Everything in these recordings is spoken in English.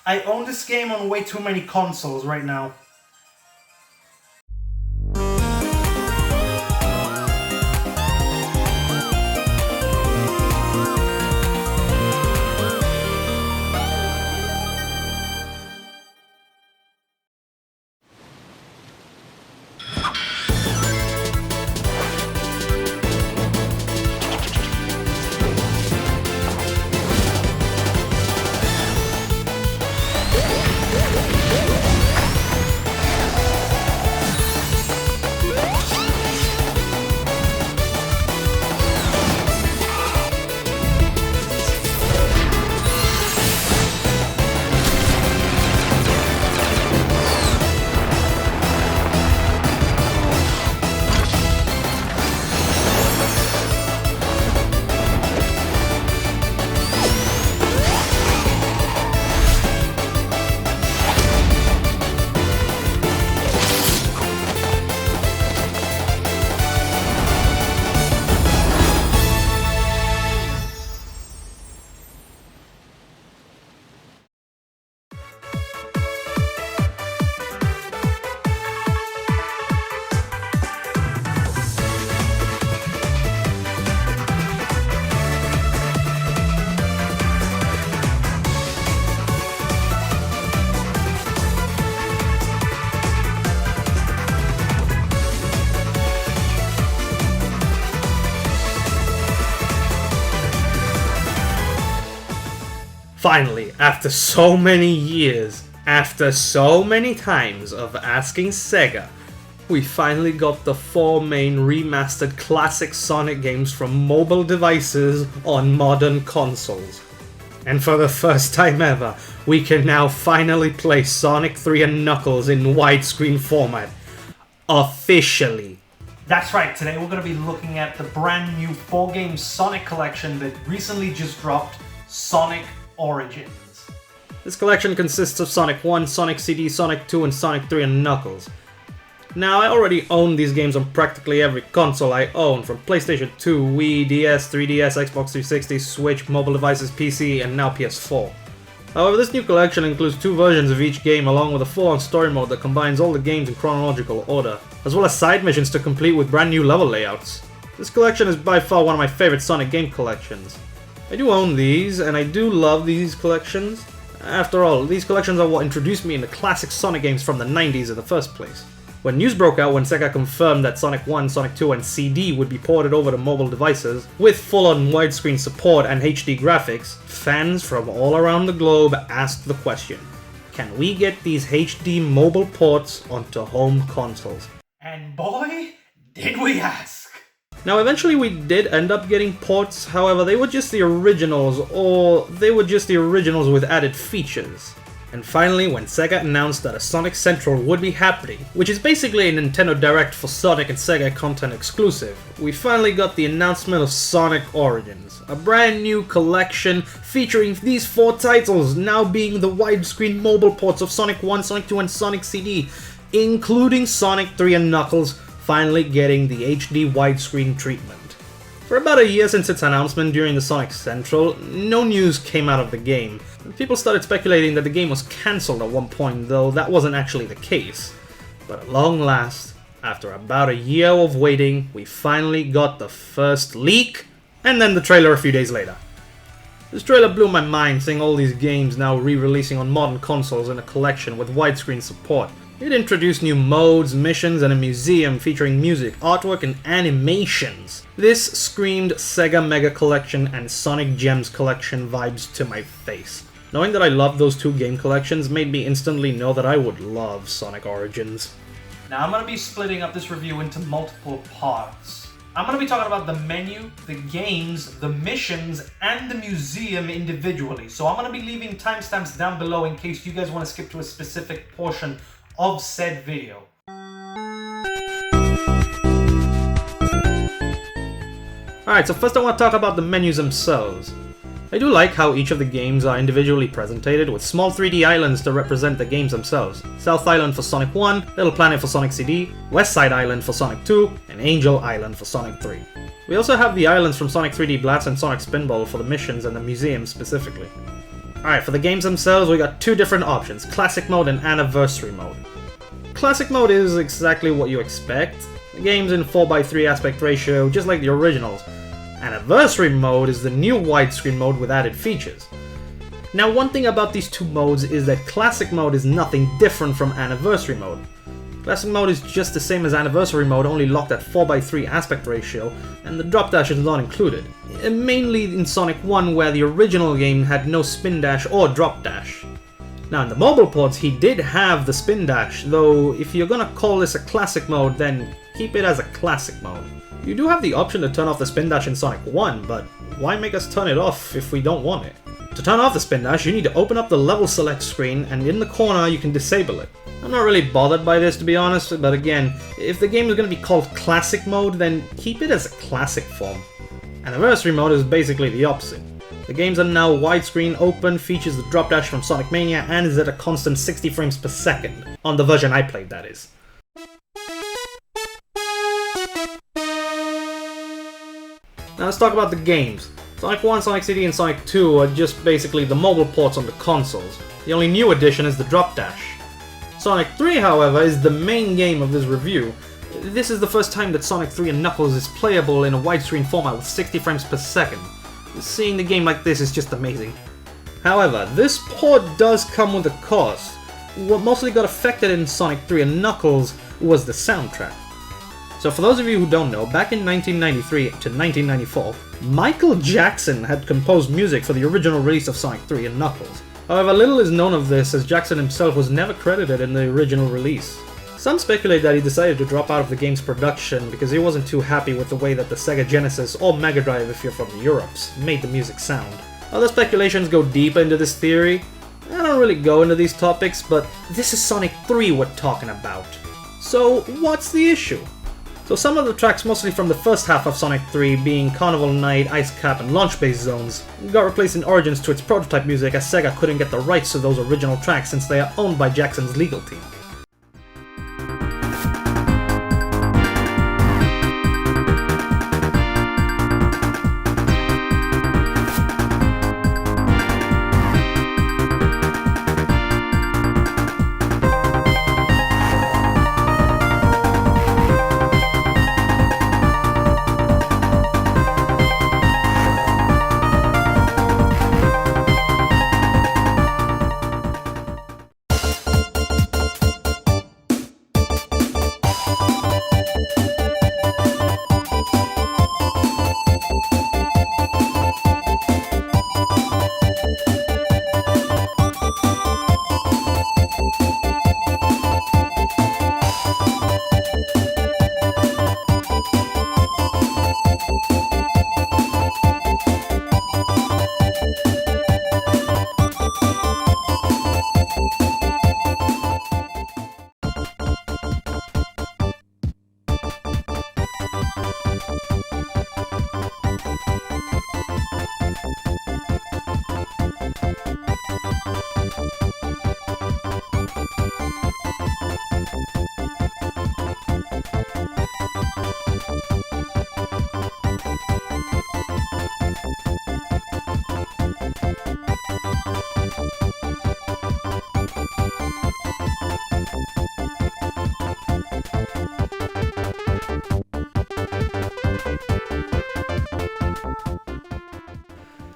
I own this game on way too many consoles right now. Finally, after so many years, after so many times of asking Sega, we finally got the 4 main remastered classic Sonic games from mobile devices on modern consoles. And for the first time ever, we can now finally play Sonic 3 and Knuckles in widescreen format. Officially. That's right, today we're going to be looking at the brand new 4-game Sonic collection that recently just dropped, Sonic Origins. This collection consists of Sonic 1, Sonic CD, Sonic 2, and Sonic 3 and Knuckles. Now, I already own these games on practically every console I own, from PlayStation 2, Wii, DS, 3DS, Xbox 360, Switch, mobile devices, PC, and now PS4. However, this new collection includes 2 versions of each game along with a full-on story mode that combines all the games in chronological order, as well as side missions to complete with brand new level layouts. This collection is by far one of my favorite Sonic game collections. I do own these, and I do love these collections. After all, these collections are what introduced me into classic Sonic games from the 90s in the first place. When news broke out when Sega confirmed that Sonic 1, Sonic 2, and CD would be ported over to mobile devices, with full-on widescreen support and HD graphics, fans from all around the globe asked the question, can we get these HD mobile ports onto home consoles? And boy, did we ask! Now eventually we did end up getting ports, however they were just the originals, or they were just the originals with added features. And finally, when Sega announced that a Sonic Central would be happening, which is basically a Nintendo Direct for Sonic and Sega content exclusive, we finally got the announcement of Sonic Origins, a brand new collection featuring these 4 titles now being the widescreen mobile ports of Sonic 1, Sonic 2, and Sonic CD, including Sonic 3 and Knuckles, finally getting the HD widescreen treatment. For about a year since its announcement during the Sonic Central, no news came out of the game. People started speculating that the game was cancelled at one point, though that wasn't actually the case. But at long last, after about a year of waiting, we finally got the first leak, and then the trailer a few days later. This trailer blew my mind, seeing all these games now re-releasing on modern consoles in a collection with widescreen support. It introduced new modes, missions, and a museum featuring music, artwork, and animations. This screamed Sega Mega Collection and Sonic Gems Collection vibes to my face. Knowing that I loved those 2 game collections made me instantly know that I would love Sonic Origins. Now I'm going to be splitting up this review into multiple parts. I'm going to be talking about the menu, the games, the missions, and the museum individually. So I'm going to be leaving timestamps down below in case you guys want to skip to a specific portion of said video. Alright, so first I want to talk about the menus themselves. I do like how each of the games are individually presented with small 3D islands to represent the games themselves. South Island for Sonic 1, Little Planet for Sonic CD, West Side Island for Sonic 2, and Angel Island for Sonic 3. We also have the islands from Sonic 3D Blast and Sonic Spinball for the missions and the museum specifically. Alright, for the games themselves, we got two different options, Classic Mode and Anniversary Mode. Classic Mode is exactly what you expect. The game's in 4:3 aspect ratio, just like the originals. Anniversary Mode is the new widescreen mode with added features. Now, one thing about these two modes is that Classic Mode is nothing different from Anniversary Mode. Classic Mode is just the same as Anniversary Mode, only locked at 4:3 aspect ratio, and the drop dash is not included. Mainly in Sonic 1, where the original game had no spin dash or drop dash. Now in the mobile ports, he did have the spin dash, though if you're gonna call this a Classic Mode, then keep it as a Classic Mode. You do have the option to turn off the spin dash in Sonic 1, but why make us turn it off if we don't want it? To turn off the spin dash, you need to open up the level select screen, and in the corner you can disable it. I'm not really bothered by this, to be honest, but again, if the game is going to be called Classic Mode, then keep it as a classic form. Anniversary Mode is basically the opposite. The games are now widescreen, open, features the drop dash from Sonic Mania, and is at a constant 60 frames per second. On the version I played, that is. Now let's talk about the games. Sonic 1, Sonic CD, and Sonic 2 are just basically the mobile ports on the consoles. The only new addition is the drop dash. Sonic 3, however, is the main game of this review. This is the first time that Sonic 3 and Knuckles is playable in a widescreen format with 60 frames per second. Seeing the game like this is just amazing. However, this port does come with a cost. What mostly got affected in Sonic 3 and Knuckles was the soundtrack. So for those of you who don't know, back in 1993 to 1994, Michael Jackson had composed music for the original release of Sonic 3 and Knuckles. However, little is known of this, as Jackson himself was never credited in the original release. Some speculate that he decided to drop out of the game's production because he wasn't too happy with the way that the Sega Genesis, or Mega Drive if you're from the Europes, made the music sound. Other speculations go deeper into this theory. I don't really go into these topics, but this is Sonic 3 we're talking about. So what's the issue? So some of the tracks, mostly from the first half of Sonic 3, being Carnival Night, Ice Cap, and Launch Base Zones, got replaced in Origins to its prototype music, as Sega couldn't get the rights to those original tracks since they are owned by Jackson's legal team.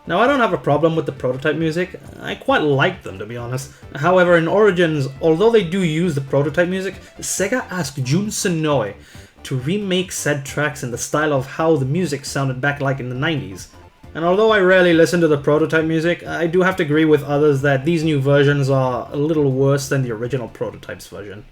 Now, I don't have a problem with the prototype music. I quite like them, to be honest. However, in Origins, although they do use the prototype music, Sega asked Jun Senoue to remake said tracks in the style of how the music sounded back like in the 90s. And although I rarely listen to the prototype music, I do have to agree with others that these new versions are a little worse than the original prototype's version.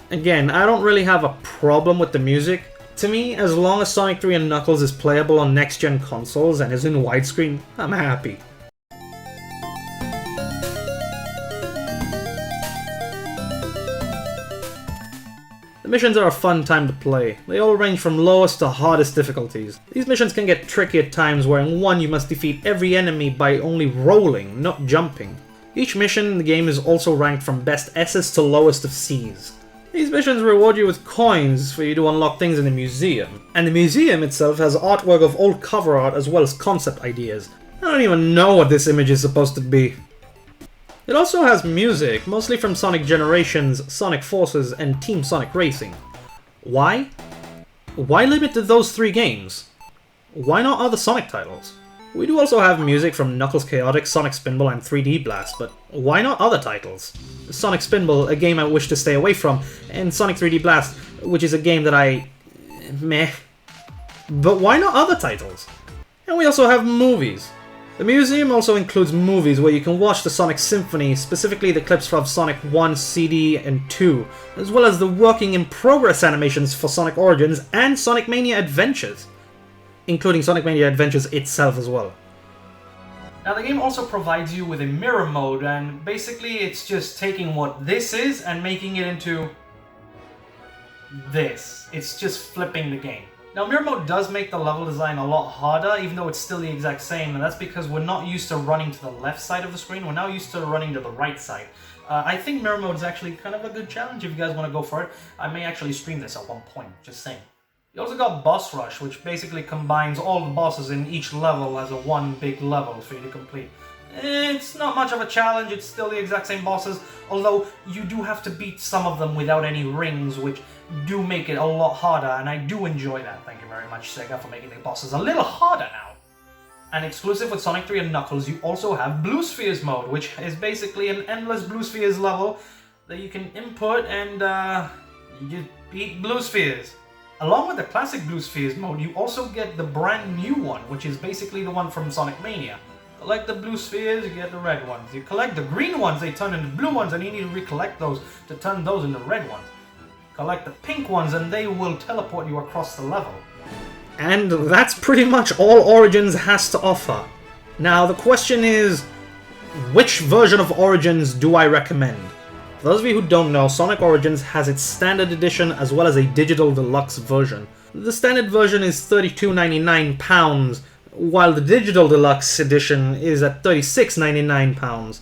Again, I don't really have a problem with the music. To me, as long as Sonic 3 and Knuckles is playable on next-gen consoles and is in widescreen, I'm happy. The missions are a fun time to play. They all range from lowest to hardest difficulties. These missions can get tricky at times where in one you must defeat every enemy by only rolling, not jumping. Each mission in the game is also ranked from best S's to lowest of C's. These missions reward you with coins for you to unlock things in the museum. And the museum itself has artwork of old cover art as well as concept ideas. I don't even know what this image is supposed to be. It also has music, mostly from Sonic Generations, Sonic Forces, and Team Sonic Racing. Why? Why limit to those 3 games? Why not other Sonic titles? We do also have music from Knuckles Chaotix, Sonic Spinball, and 3D Blast, but why not other titles? Sonic Spinball, a game I wish to stay away from, and Sonic 3D Blast, which is a game that meh. But why not other titles? And we also have movies. The museum also includes movies where you can watch the Sonic Symphony, specifically the clips from Sonic 1, CD, and 2, as well as the working-in-progress animations for Sonic Origins and Sonic Mania Adventures, including Sonic Mania Adventures itself as well. Now the game also provides you with a mirror mode, and basically it's just taking what this is and making it into this. It's just flipping the game. Now, mirror mode does make the level design a lot harder, even though it's still the exact same, and that's because we're not used to running to the left side of the screen, we're now used to running to the right side. I think mirror mode is actually kind of a good challenge if you guys want to go for it. I may actually stream this at one point, just saying. You also got Boss Rush, which basically combines all the bosses in each level as a one big level for you to complete. It's not much of a challenge, it's still the exact same bosses, although you do have to beat some of them without any rings, which do make it a lot harder, and I do enjoy that. Thank you very much, Sega, for making the bosses a little harder now. And exclusive with Sonic 3 and Knuckles, you also have Blue Spheres mode, which is basically an endless Blue Spheres level that you can input and you just beat Blue Spheres. Along with the classic Blue Spheres mode, you also get the brand new one, which is basically the one from Sonic Mania. Collect the blue spheres, you get the red ones. You collect the green ones, they turn into blue ones, and you need to recollect those to turn those into red ones. Collect the pink ones, and they will teleport you across the level. And that's pretty much all Origins has to offer. Now, the question is, which version of Origins do I recommend? For those of you who don't know, Sonic Origins has its standard edition as well as a digital deluxe version. The standard version is £32.99, while the digital deluxe edition is at £36.99.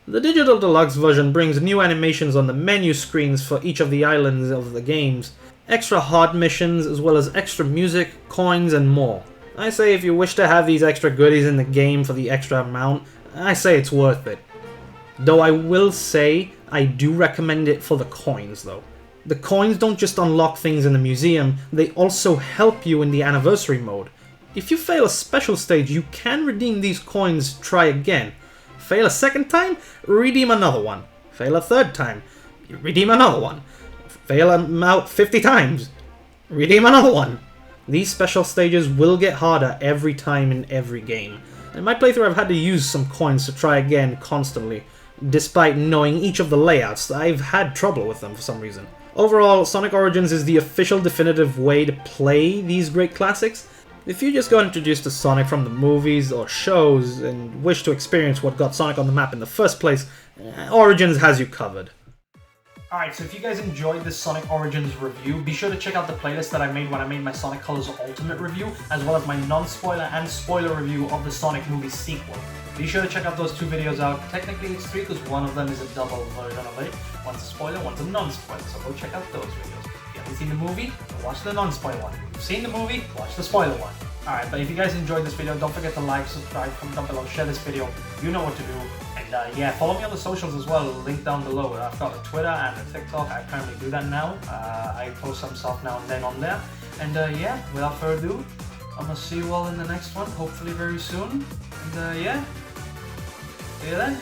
The digital deluxe version brings new animations on the menu screens for each of the islands of the games, extra hard missions, as well as extra music, coins, and more. I say if you wish to have these extra goodies in the game for the extra amount, I say it's worth it. Though I will say, I do recommend it for the coins though. The coins don't just unlock things in the museum, they also help you in the anniversary mode. If you fail a special stage, you can redeem these coins, try again. Fail a second time, redeem another one. Fail a third time, redeem another one. Fail them out 50 times, redeem another one. These special stages will get harder every time in every game. In my playthrough I've had to use some coins to try again constantly. Despite knowing each of the layouts, I've had trouble with them for some reason. Overall, Sonic Origins is the official definitive way to play these great classics. If you just got introduced to Sonic from the movies or shows and wish to experience what got Sonic on the map in the first place, Origins has you covered. Alright, so if you guys enjoyed this Sonic Origins review, be sure to check out the playlist that I made when I made my Sonic Colors Ultimate review, as well as my non-spoiler and spoiler review of the Sonic movie sequel. Be sure to check out those two videos out. Technically it's three because one of them is a double version of it. One's a spoiler, one's a non-spoiler, so go check out those videos. If you haven't seen the movie, watch the non-spoiler one. If you've seen the movie, watch the spoiler one. Alright, but if you guys enjoyed this video, don't forget to like, subscribe, comment down below, share this video. You know what to do. And yeah, follow me on the socials as well, link down below. I've got a Twitter and a TikTok, I currently do that now. I post some stuff now and then on there. And yeah, without further ado, I'm gonna see you all in the next one, hopefully very soon. And yeah, see you then.